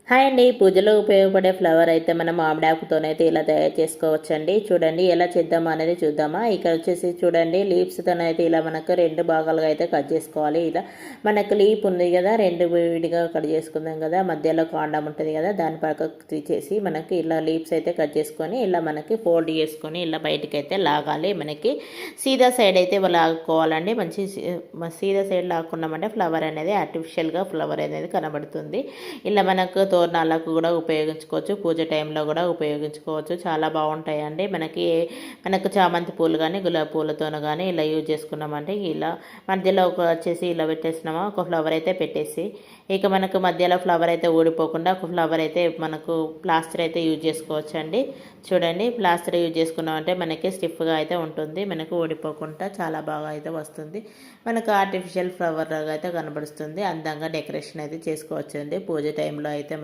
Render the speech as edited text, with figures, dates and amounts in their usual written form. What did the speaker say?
Hi అండి. పూజలో ఉపయోగపడే ఫ్లవర్ అయితే మనం మామిడాకుతోనైతే ఇలా తయారు చేసుకోవచ్చండి. చూడండి ఎలా చేద్దామా అనేది చూద్దామా. ఇక్కడ వచ్చేసి చూడండి లీవ్స్తోనైతే ఇలా మనకు రెండు భాగాలుగా అయితే కట్ చేసుకోవాలి. ఇలా మనకు లీప్ ఉంది కదా, రెండు విడిగా కట్ చేసుకుందాం కదా, మధ్యలో కాండం ఉంటుంది కదా, దాని పక్కకు తీసేసి మనకి ఇలా లీవ్స్ అయితే కట్ చేసుకొని ఇలా మనకి ఫోల్డ్ చేసుకొని ఇలా బయటికి అయితే లాగాలి. మనకి సీదా సైడ్ అయితే లాక్కోవాలండి. మంచి సీదా సైడ్ లాక్కున్నామంటే ఫ్లవర్ అనేది ఆర్టిఫిషియల్గా ఫ్లవర్ అనేది కనబడుతుంది. ఇలా మనకు తోరణాలకు కూడా ఉపయోగించుకోవచ్చు, పూజ టైంలో కూడా ఉపయోగించుకోవచ్చు. చాలా బాగుంటాయండి. మనకు చామంతి పూలు కానీ గులాబీ పూలతోనూ కానీ ఇలా యూజ్ చేసుకున్నామంటే ఇలా మధ్యలో వచ్చేసి ఇలా పెట్టేసినామా ఒక ఫ్లవర్ అయితే పెట్టేసి, ఇక మనకు మధ్యలో ఫ్లవర్ అయితే ఊడిపోకుండా ఒక ఫ్లవర్ అయితే మనకు ప్లాస్టర్ అయితే యూజ్ చేసుకోవచ్చు అండి. చూడండి ప్లాస్టర్ యూజ్ చేసుకున్నామంటే మనకి స్టిఫ్గా అయితే ఉంటుంది, మనకు ఊడిపోకుండా చాలా బాగా అయితే వస్తుంది. మనకు ఆర్టిఫిషియల్ ఫ్లవర్ లాగా అయితే కనబడుతుంది. అందంగా డెకరేషన్ అయితే చేసుకోవచ్చు అండి పూజ టైంలో అయితే.